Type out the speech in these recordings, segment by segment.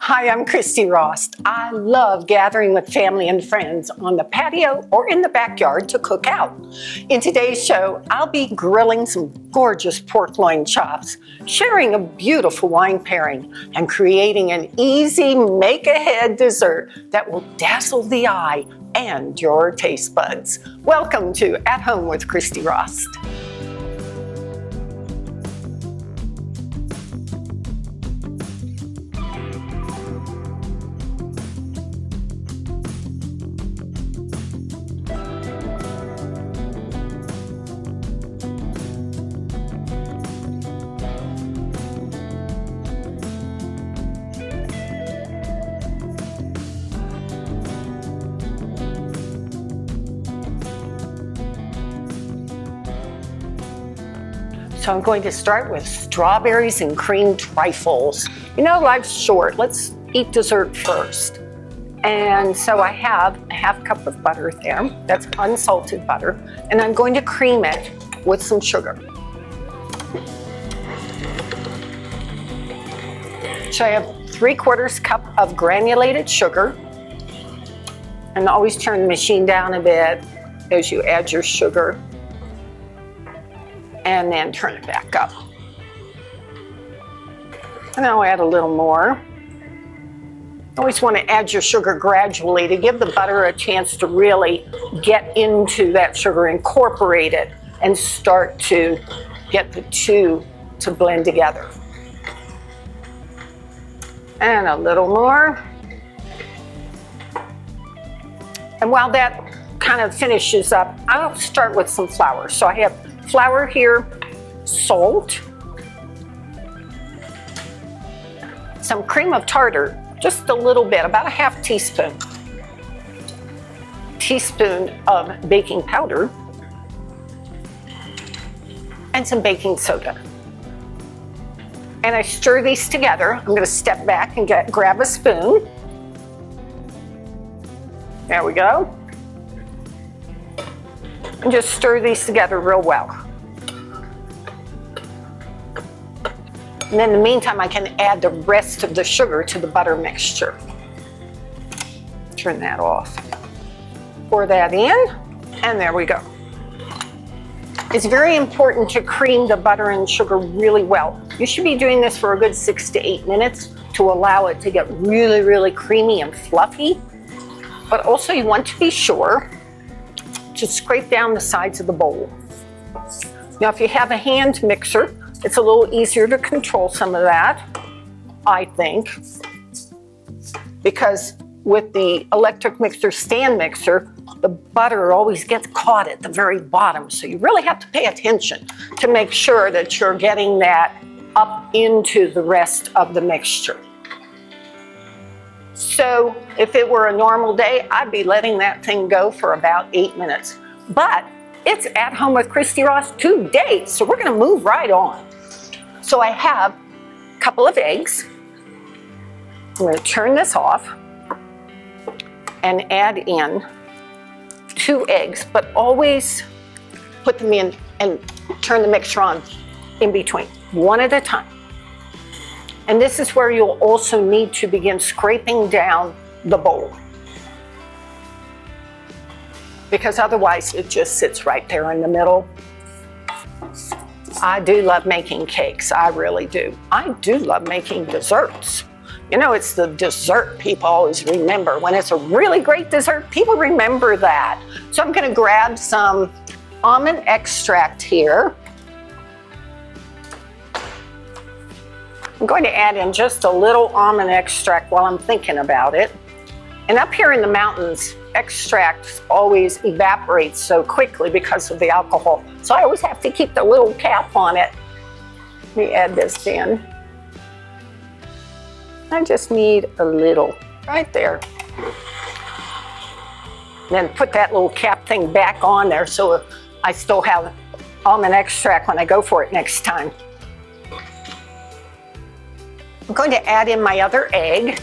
Hi, I'm Christy Rost. I love gathering with family and friends on the patio or in the backyard to cook out. In today's show, I'll be grilling some gorgeous pork loin chops, sharing a beautiful wine pairing, and creating an easy make-ahead dessert that will dazzle the eye and your taste buds. Welcome to At Home with Christy Rost. So I'm going to start with strawberries and cream trifles. You know, life's short. Let's eat dessert first. And so I have a half cup of butter there. That's unsalted butter. And I'm going to cream it with some sugar. So I have 3/4 cup of granulated sugar. And always turn the machine down a bit as you add your sugar. And then turn it back up. And I'll add a little more. Always want to add your sugar gradually to give the butter a chance to really get into that sugar, incorporate it, and start to get the two to blend together. And a little more. And while that kind of finishes up, I'll start with some flour. So I have flour here, salt, some cream of tartar, just a little bit, about a half teaspoon. Teaspoon of baking powder, and some baking soda. And I stir these together. I'm going to step back and grab a spoon. There we go. And just stir these together real well. And in the meantime, I can add the rest of the sugar to the butter mixture. Turn that off. Pour that in, and there we go. It's very important to cream the butter and sugar really well. You should be doing this for a good 6 to 8 minutes to allow it to get really, really creamy and fluffy. But also you want to be sure to scrape down the sides of the bowl. Now, if you have a hand mixer, it's a little easier to control some of that, I think, because with the electric mixer, stand mixer, the butter always gets caught at the very bottom. So you really have to pay attention to make sure that you're getting that up into the rest of the mixture. So if it were a normal day, I'd be letting that thing go for about 8 minutes. But it's At Home with Christy Rost today, so we're gonna move right on. So I have a couple of eggs. I'm gonna turn this off and add in 2 eggs, but always put them in and turn the mixture on in between, one at a time. And this is where you'll also need to begin scraping down the bowl, because otherwise it just sits right there in the middle. I do love making cakes, I really do. I do love making desserts. You know, it's the dessert people always remember. When it's a really great dessert, people remember that. So I'm gonna grab some almond extract here. I'm going to add in just a little almond extract while I'm thinking about it. And up here in the mountains, extract always evaporates so quickly because of the alcohol. So I always have to keep the little cap on it. Let me add this in. I just need a little right there. Then put that little cap thing back on there so I still have almond extract when I go for it next time. I'm going to add in my other egg.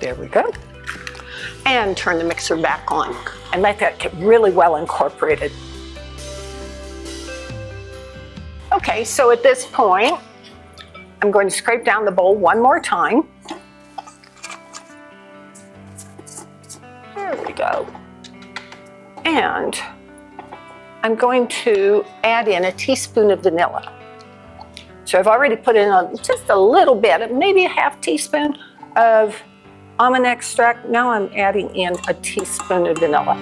There we go. And turn the mixer back on and let that get really well incorporated. Okay, so at this point, I'm going to scrape down the bowl one more time. There we go. And I'm going to add in a teaspoon of vanilla. So I've already put in just a little bit, maybe a half teaspoon of almond extract. Now I'm adding in a teaspoon of vanilla.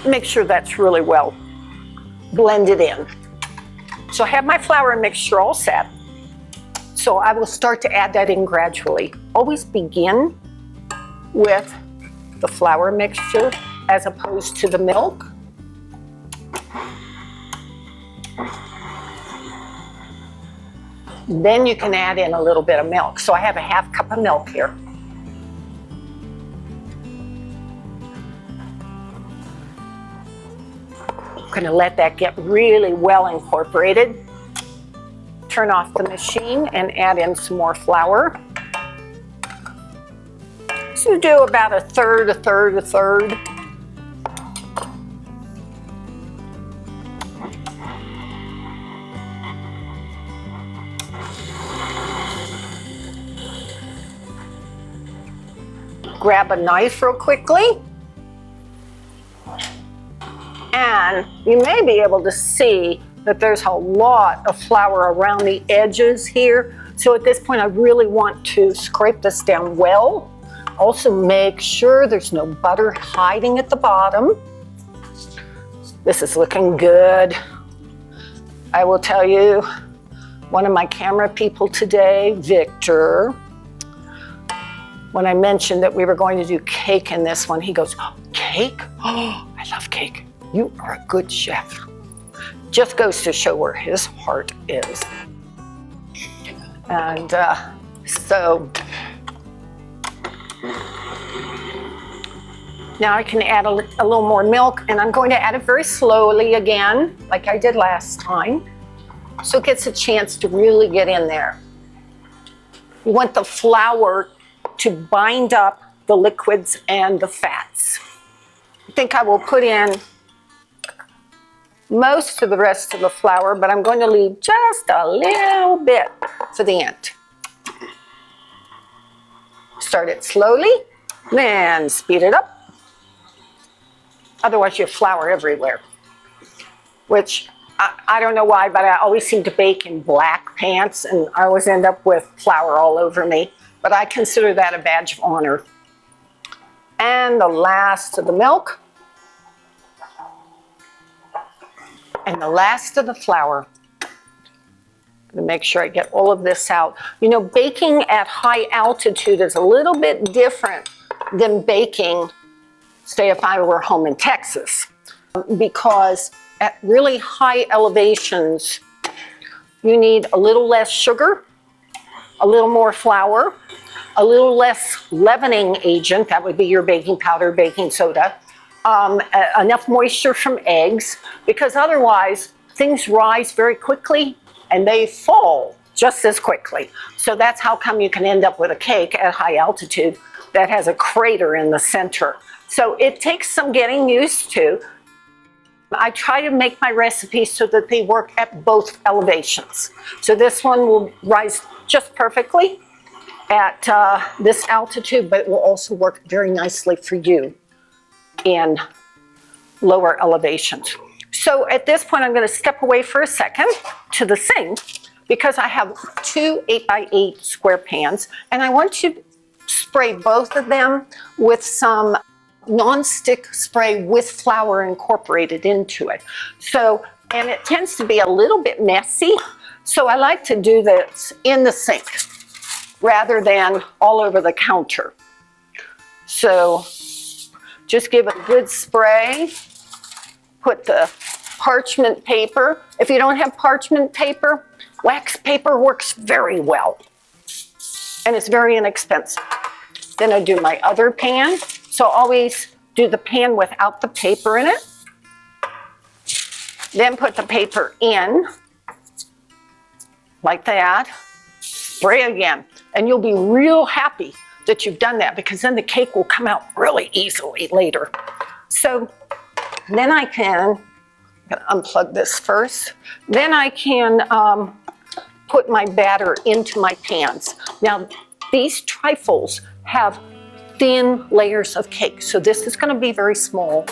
Make sure that's really well blended in. So I have my flour mixture all set. So I will start to add that in gradually. Always begin with the flour mixture as opposed to the milk. Then you can add in a little bit of milk. So I have a half cup of milk here. I'm going to let that get really well incorporated. Turn off the machine and add in some more flour. So do about a third, a third, a third. Grab a knife real quickly. And you may be able to see that there's a lot of flour around the edges here. So at this point, I really want to scrape this down well. Also make sure there's no butter hiding at the bottom. This is looking good. I will tell you, one of my camera people today, Victor, when I mentioned that we were going to do cake in this one, he goes, "Oh, cake? Oh, I love cake. You are a good chef." Just goes to show where his heart is. And so now I can add a little more milk, and I'm going to add it very slowly again, like I did last time, so it gets a chance to really get in there. You want the flour to bind up the liquids and the fats. I think I will put in most of the rest of the flour, but I'm going to leave just a little bit for the end. Start it slowly, then speed it up. Otherwise you have flour everywhere, which I don't know why, but I always seem to bake in black pants and I always end up with flour all over me, but I consider that a badge of honor. And the last of the milk. And the last of the flour. I'm going to make sure I get all of this out. You know, baking at high altitude is a little bit different than baking, say, if I were home in Texas, because at really high elevations, you need a little less sugar, a little more flour, a little less leavening agent, that would be your baking powder, baking soda, enough moisture from eggs, because otherwise things rise very quickly and they fall just as quickly. So that's how come you can end up with a cake at high altitude that has a crater in the center. So it takes some getting used to. I try to make my recipes so that they work at both elevations. So this one will rise just perfectly at this altitude, but it will also work very nicely for you in lower elevations. So at this point, I'm going to step away for a second to the sink because I have two 8x8 square pans, and I want to spray both of them with some non-stick spray with flour incorporated into it. So, and it tends to be a little bit messy, so I like to do this in the sink rather than all over the counter. So just give it a good spray. Put the parchment paper. If you don't have parchment paper, wax paper works very well. And it's very inexpensive. Then I do my other pan. So always do the pan without the paper in it. Then put the paper in, like that. Spray again. And you'll be real happy that you've done that because then the cake will come out really easily later. So then I can I'm gonna unplug this first. Then I can put my batter into my pans. Now, these trifles have thin layers of cake, so this is going to be very small,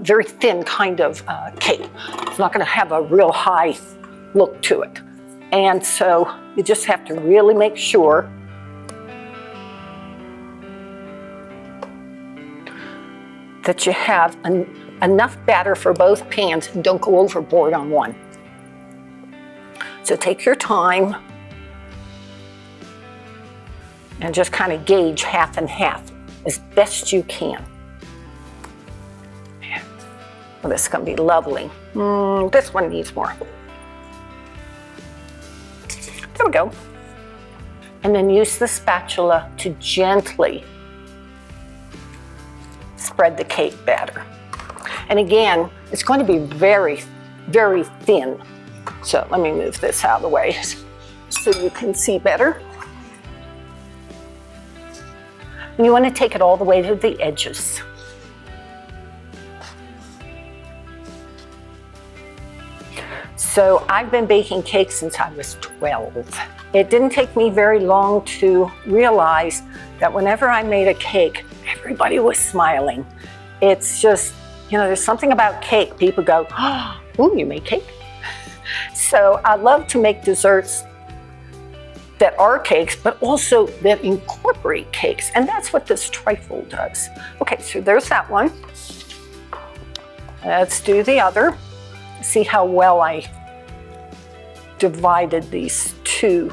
very thin kind of cake. It's not going to have a real high look to it. And so you just have to really make sure that you have enough batter for both pans and don't go overboard on one. So take your time and just kind of gauge half and half as best you can. Well, this is going to be lovely. This one needs more. There we go. And then use the spatula to gently spread the cake batter. And again, it's going to be very, very thin. So let me move this out of the way so you can see better. And you want to take it all the way to the edges. So I've been baking cakes since I was 12. It didn't take me very long to realize that whenever I made a cake, everybody was smiling. It's just, there's something about cake. People go, oh, ooh, you make cake? So I love to make desserts that are cakes, but also that incorporate cakes. And that's what this trifle does. Okay, so there's that one. Let's do the other. See how well I divided these two.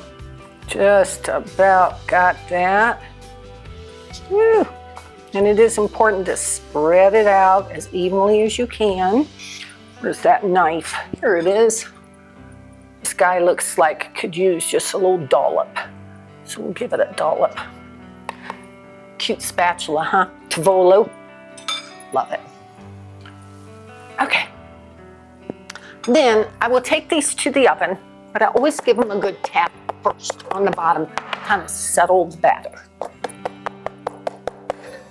Just about got that. Woo. And it is important to spread it out as evenly as you can. Where's that knife? Here it is. This guy looks like it could use just a little dollop. So we'll give it a dollop. Cute spatula, huh? Tavolo. Love it. Okay. Then I will take these to the oven, but I always give them a good tap first on the bottom, kind of settle the batter.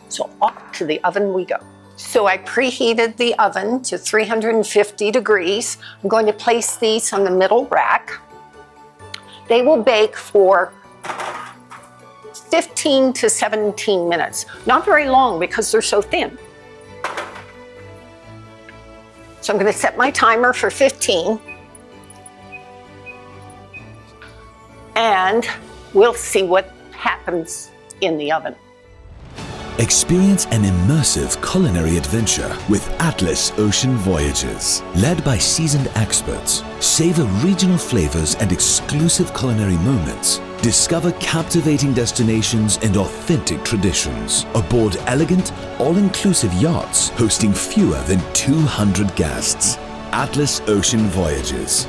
So off to the oven we go. So I preheated the oven to 350 degrees. I'm going to place these on the middle rack. They will bake for 15 to 17 minutes. Not very long because they're so thin. So I'm going to set my timer for 15. And we'll see what happens in the oven. Experience an immersive culinary adventure with Atlas Ocean Voyages. Led by seasoned experts, savor regional flavors and exclusive culinary moments. Discover captivating destinations and authentic traditions aboard elegant, all-inclusive yachts hosting fewer than 200 guests. Atlas Ocean Voyages,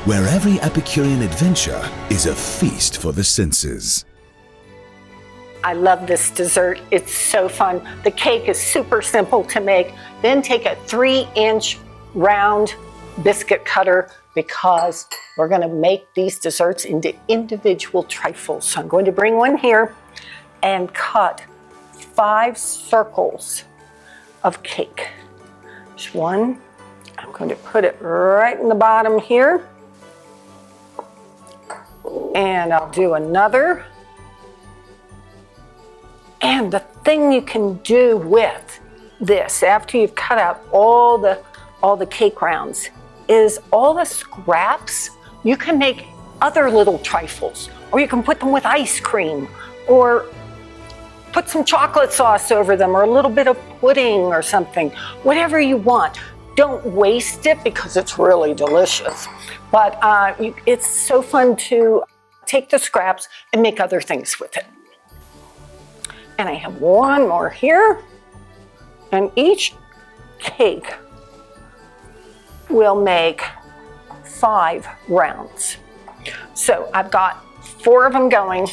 where every Epicurean adventure is a feast for the senses. I love this dessert. It's so fun. The cake is super simple to make. Then take a 3-inch round biscuit cutter because we're going to make these desserts into individual trifles. So I'm going to bring one here and cut 5 circles of cake. There's one. I'm going to put it right in the bottom here. And I'll do another. And the thing you can do with this, after you've cut out all the cake rounds, is all the scraps, you can make other little trifles, or you can put them with ice cream, or put some chocolate sauce over them, or a little bit of pudding or something, whatever you want. Don't waste it because it's really delicious. But it's so fun to take the scraps and make other things with it. And I have one more here, and each cake will make 5 rounds. So I've got 4 of them going.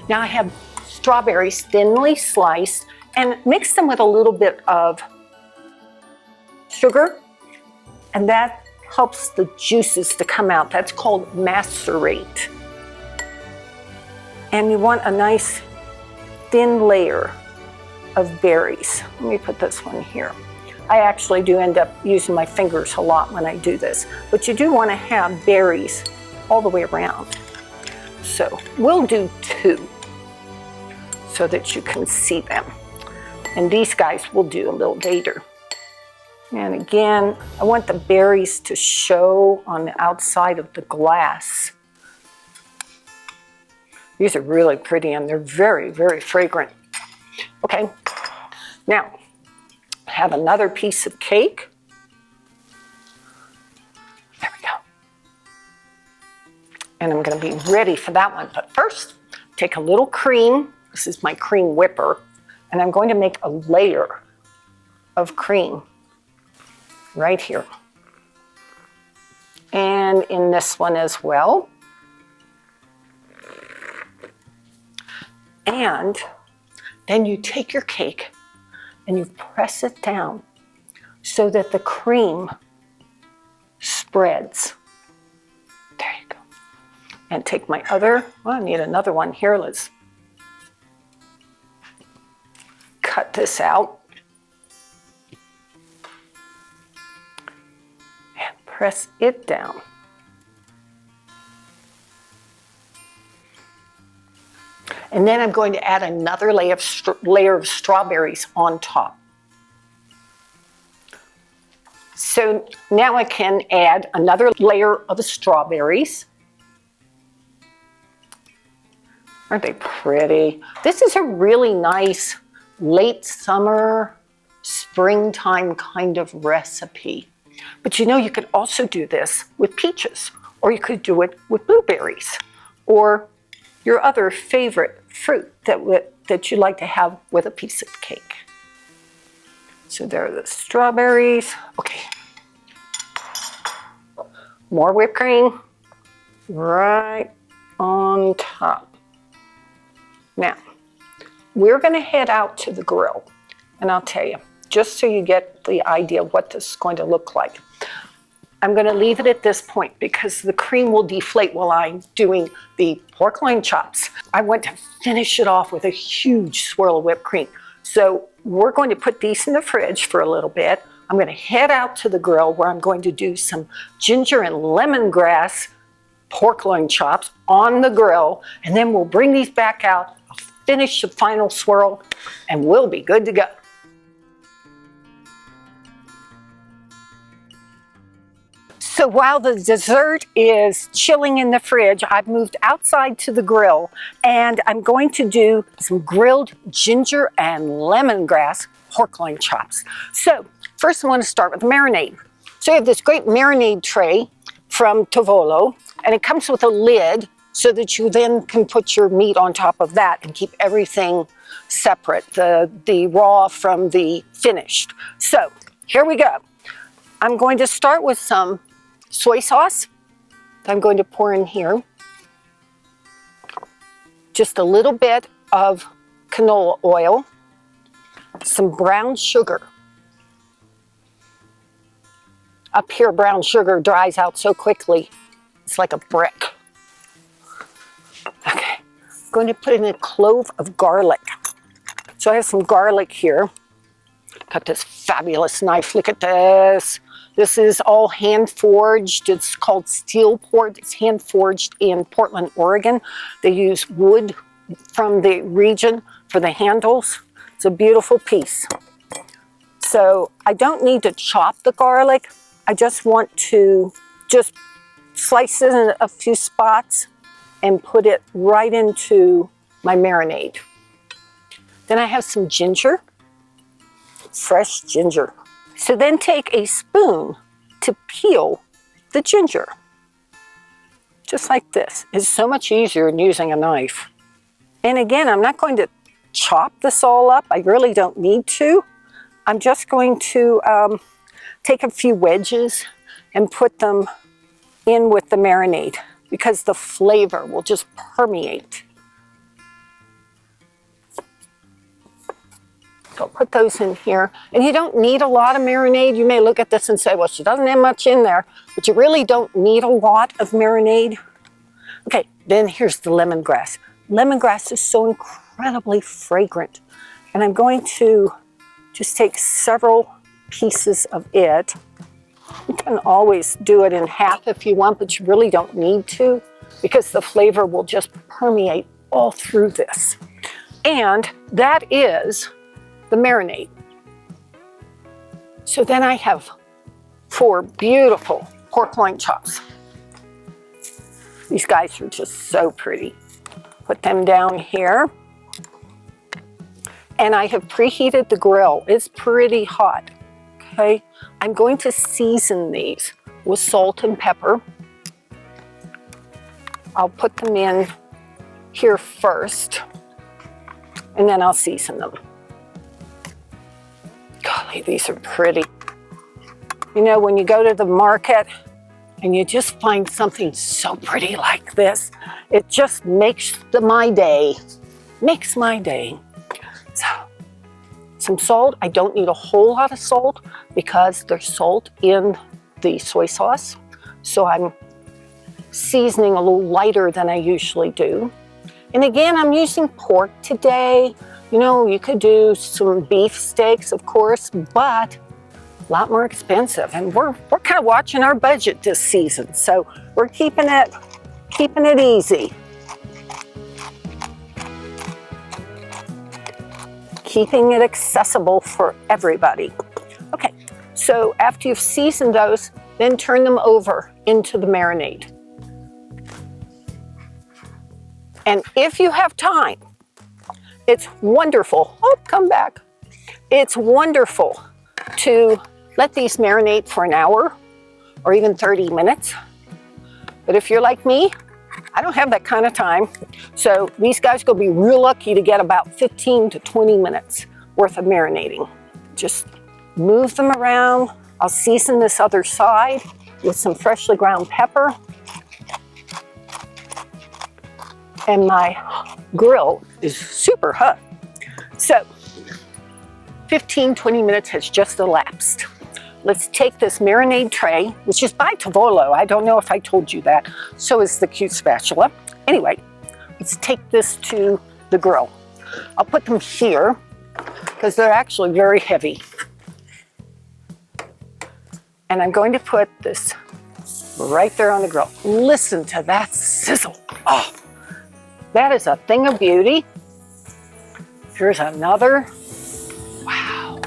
Now I have strawberries thinly sliced and mix them with a little bit of sugar, and that helps the juices to come out. That's called macerate. And you want a nice thin layer of berries. Let me put this one here. I actually do end up using my fingers a lot when I do this, but you do want to have berries all the way around. So we'll do 2 so that you can see them. And these guys we'll do a little later. And again, I want the berries to show on the outside of the glass. These are really pretty and they're very, very fragrant. Okay, now I have another piece of cake. There we go. And I'm going to be ready for that one. But first, take a little cream. This is my cream whipper. And I'm going to make a layer of cream right here. And in this one as well. And then you take your cake and you press it down so that the cream spreads. There you go. And take my other, well, I need another one here. Let's cut this out. And press it down. And then I'm going to add another layer of strawberries on top. So now I can add another layer of the strawberries. Aren't they pretty? This is a really nice late summer, springtime kind of recipe. But you know, you could also do this with peaches, or you could do it with blueberries, or your other favorite fruit that you like to have with a piece of cake. So there are the strawberries. Okay. More whipped cream right on top. Now, we're going to head out to the grill. And I'll tell you, just so you get the idea of what this is going to look like. I'm going to leave it at this point because the cream will deflate while I'm doing the pork loin chops. I want to finish it off with a huge swirl of whipped cream. So we're going to put these in the fridge for a little bit. I'm going to head out to the grill where I'm going to do some ginger and lemongrass pork loin chops on the grill. And then we'll bring these back out, I'll finish the final swirl, and we'll be good to go. So while the dessert is chilling in the fridge, I've moved outside to the grill and I'm going to do some grilled ginger and lemongrass pork loin chops. So first I want to start with the marinade. So I have this great marinade tray from Tovolo and it comes with a lid so that you then can put your meat on top of that and keep everything separate, the raw from the finished. So here we go. I'm going to start with some soy sauce that I'm going to pour in here. Just a little bit of canola oil, some brown sugar. Up here, brown sugar dries out so quickly, it's like a brick. Okay, I'm going to put in a clove of garlic. So I have some garlic here. Got this fabulous knife, look at this. This is all hand forged. It's called steel port. It's hand forged in Portland, Oregon. They use wood from the region for the handles. It's a beautiful piece. So I don't need to chop the garlic. I just want to just slice it in a few spots and put it right into my marinade. Then I have some ginger, fresh ginger. So then take a spoon to peel the ginger. Just like this. It's so much easier than using a knife. And again, I'm not going to chop this all up. I really don't need to. I'm just going to take a few wedges and put them in with the marinade because the flavor will just permeate. So I'll put those in here. And you don't need a lot of marinade. You may look at this and say, well, she doesn't have much in there, but you really don't need a lot of marinade. Okay, then here's the lemongrass. Lemongrass is so incredibly fragrant. And I'm going to just take several pieces of it. You can always do it in half if you want, but you really don't need to because the flavor will just permeate all through this. And that is the marinade. So then I have 4 beautiful pork loin chops. These guys are just so pretty. Put them down here. And I have preheated the grill. It's pretty hot, okay? I'm going to season these with salt and pepper. I'll put them in here first, and then I'll season them. Golly, these are pretty. You know, when you go to the market and you just find something so pretty like this, it just makes my day. Makes my day. So, some salt. I don't need a whole lot of salt because there's salt in the soy sauce. So I'm seasoning a little lighter than I usually do. And again, I'm using pork today. You know, you could do some beef steaks, of course, but a lot more expensive. And we're kind of watching our budget this season. So we're keeping it easy. Keeping it accessible for everybody. Okay, so after you've seasoned those, then turn them over into the marinade. And if you have time, it's wonderful. Oh, come back. It's wonderful to let these marinate for an hour or even 30 minutes. But if you're like me, I don't have that kind of time. So these guys are going to be real lucky to get about 15 to 20 minutes worth of marinating. Just move them around. I'll season this other side with some freshly ground pepper. And my grill is super hot. So 15, 20 minutes has just elapsed. Let's take this marinade tray, which is by Tavolo. I don't know if I told you that. So is the cute spatula. Anyway, let's take this to the grill. I'll put them here because they're actually very heavy. And I'm going to put this right there on the grill. Listen to that sizzle. Oh, that is a thing of beauty. Here's another. Wow.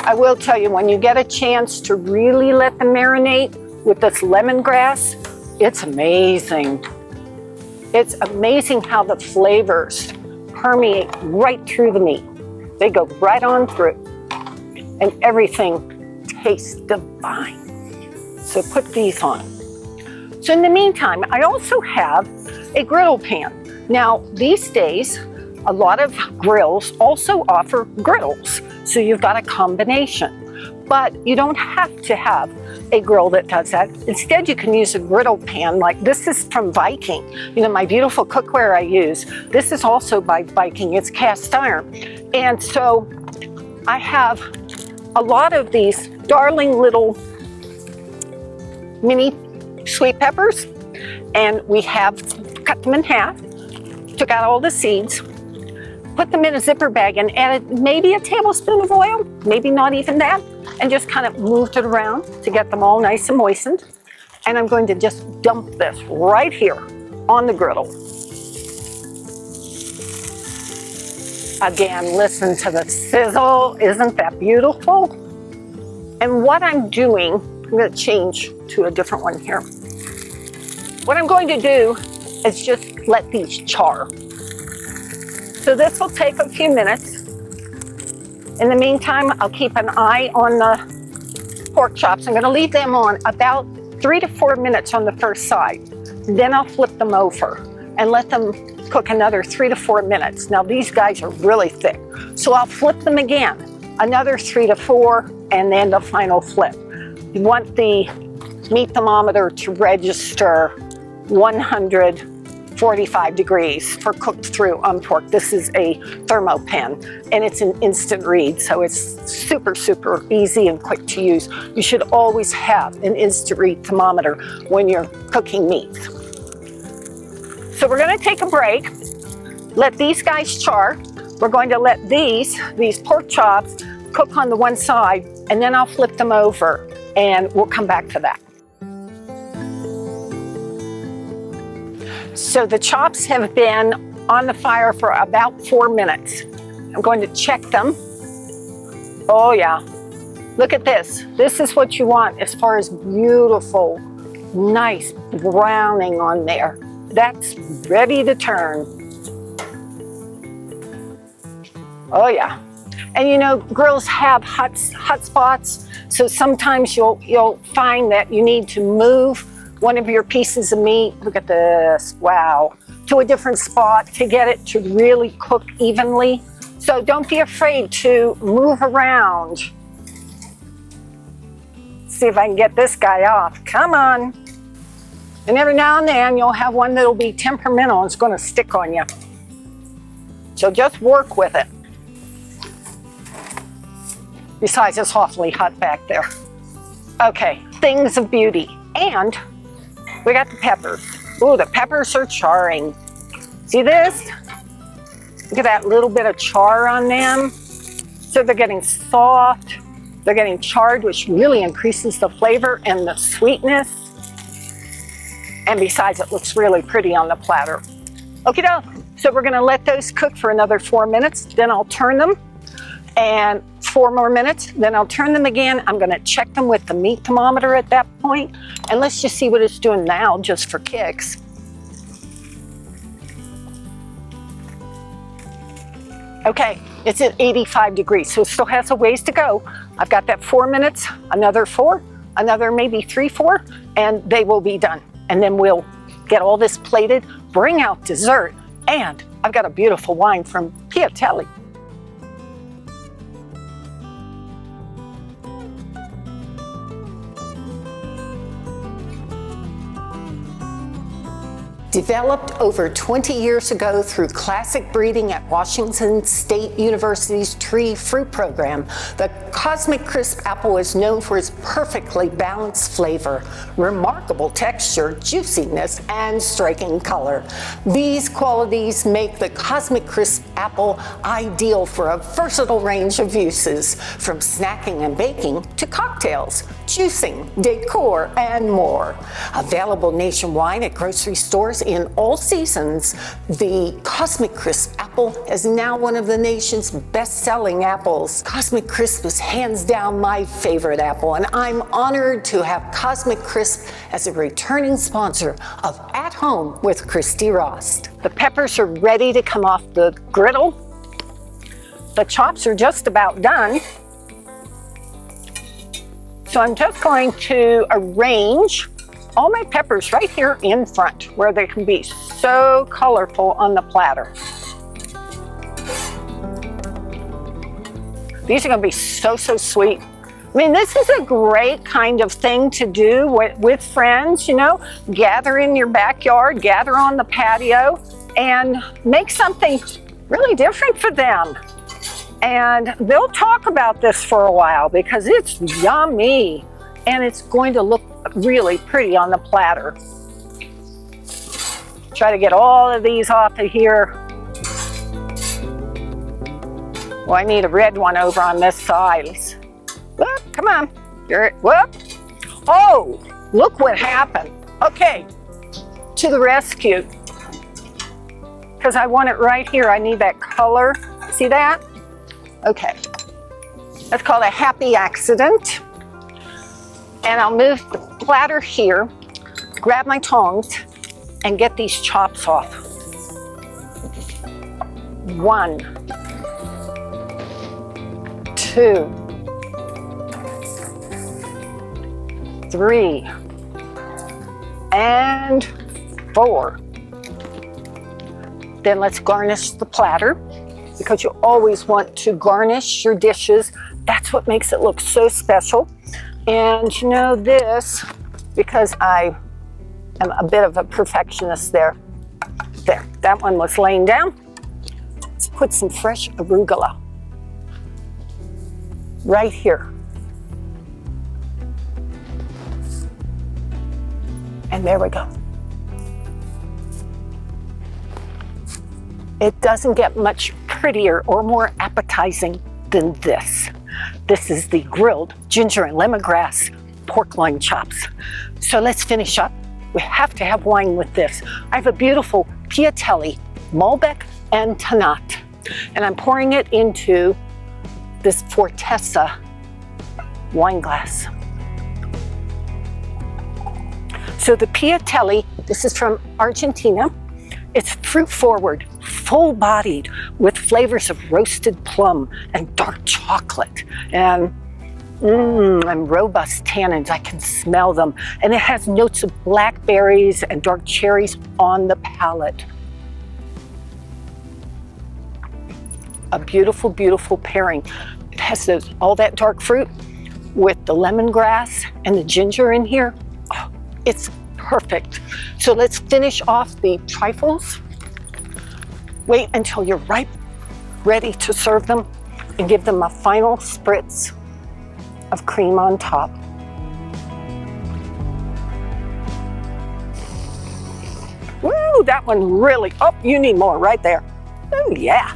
I will tell you, when you get a chance to really let them marinate with this lemongrass, it's amazing. It's amazing how the flavors permeate right through the meat. They go right on through, and everything tastes divine. So put these on. So in the meantime, I also have a griddle pan. Now, these days, a lot of grills also offer griddles, so you've got a combination. But you don't have to have a grill that does that. Instead, you can use a griddle pan like this is from Viking. You know, my beautiful cookware I use, this is also by Viking. It's cast iron. And so I have a lot of these darling little mini sweet peppers, and we have cut them in half, took out all the seeds, put them in a zipper bag and added maybe a tablespoon of oil, maybe not even that, and just kind of moved it around to get them all nice and moistened. And I'm going to just dump this right here on the griddle. Again, listen to the sizzle. Isn't that beautiful? And what I'm doing, I'm going to change to a different one here. What I'm going to do is just let these char. So this will take a few minutes. In the meantime, I'll keep an eye on the pork chops. I'm going to leave them on about 3 to 4 minutes on the first side. Then I'll flip them over and let them cook another 3 to 4 minutes. Now these guys are really thick. So I'll flip them again, another 3 to 4, and then the final flip. You want the meat thermometer to register 145 degrees for cooked through on pork. This is a thermopan, and it's an instant read, so it's super, super easy and quick to use. You should always have an instant read thermometer when you're cooking meat. So we're gonna take a break, let these guys char. We're going to let these pork chops cook on the one side, and then I'll flip them over and we'll come back to that. So the chops have been on the fire for about 4 minutes. I'm going to check them. Oh yeah, look at this. This is what you want as far as beautiful, nice browning on there. That's ready to turn. Oh yeah. And you know, grills have hot spots, so sometimes you'll find that you need to move one of your pieces of meat, look at this, wow, to a different spot to get it to really cook evenly. So don't be afraid to move around. See if I can get this guy off. Come on. And every now and then you'll have one that'll be temperamental and it's going to stick on you. So just work with it. Besides, it's awfully hot back there. Okay, things of beauty. And we got the peppers. Ooh, the peppers are charring. See this? Look at that little bit of char on them. So they're getting soft. They're getting charred, which really increases the flavor and the sweetness. And besides, it looks really pretty on the platter. Okie doke. So we're gonna let those cook for another 4 minutes. Then I'll turn them. And 4 more minutes, then I'll turn them again. I'm gonna check them with the meat thermometer at that point. And let's just see what it's doing now, just for kicks. Okay, it's at 85 degrees, so it still has a ways to go. I've got that 4 minutes, another 4, another maybe 3, 4, and they will be done. And then we'll get all this plated, bring out dessert, and I've got a beautiful wine from Patio. Developed over 20 years ago through classic breeding at Washington State University's Tree Fruit Program, the Cosmic Crisp apple is known for its perfectly balanced flavor, remarkable texture, juiciness, and striking color. These qualities make the Cosmic Crisp apple ideal for a versatile range of uses, from snacking and baking to cocktails, juicing, decor, and more. Available nationwide at grocery stores in all seasons, the Cosmic Crisp apple is now one of the nation's best-selling apples. Cosmic Crisp is hands down my favorite apple, and I'm honored to have Cosmic Crisp as a returning sponsor of At Home with Christy Rost. The peppers are ready to come off the griddle. The chops are just about done. So I'm just going to arrange all my peppers right here in front where they can be so colorful on the platter. These are gonna be so sweet. I mean, this is a great kind of thing to do with friends, you know, gather in your backyard, gather on the patio, and make something really different for them. And they'll talk about this for a while because it's yummy and it's going to look really pretty on the platter. Try to get all of these off of here. Well, I need a red one over on this side. Whoop, come on. Whoop. Oh, look what happened. Okay, to the rescue. Because I want it right here. I need that color. See that? Okay. That's called a happy accident. And I'll move the platter here, grab my tongs, and get these chops off. 1, 2, 3, and 4. Then let's garnish the platter, because you always want to garnish your dishes. That's what makes it look so special. And you know this, because I am a bit of a perfectionist there. There, that one was laying down. Let's put some fresh arugula right here. And there we go. It doesn't get much prettier or more appetizing than this. This is the grilled ginger and lemongrass pork loin chops. So let's finish up. We have to have wine with this. I have a beautiful Piatelli, Malbec and Tannat, and I'm pouring it into this Fortessa wine glass. So the Piatelli, this is from Argentina. It's fruit forward, full bodied, with flavors of roasted plum and dark chocolate and robust tannins. I can smell them. And it has notes of blackberries and dark cherries on the palate. A beautiful, beautiful pairing. It has all that dark fruit with the lemongrass and the ginger in here. Oh, it's perfect. So let's finish off the trifles. Wait until you're ripe, ready to serve them, and give them a final spritz of cream on top. Woo, that one really, oh, you need more right there. Oh, yeah.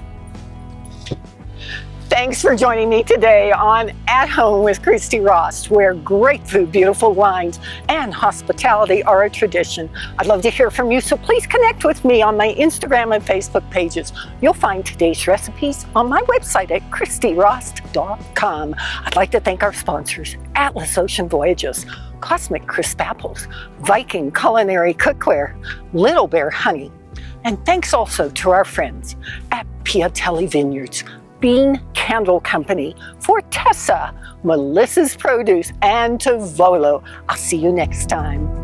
Thanks for joining me today on At Home with Christy Rost, where great food, beautiful wines, and hospitality are a tradition. I'd love to hear from you, so please connect with me on my Instagram and Facebook pages. You'll find today's recipes on my website at christyrost.com. I'd like to thank our sponsors, Atlas Ocean Voyages, Cosmic Crisp Apples, Viking Culinary Cookware, Little Bear Honey, and thanks also to our friends at Piatelli Vineyards, Bean Candle Company, Fortessa, Melissa's Produce, and Tovolo. I'll see you next time.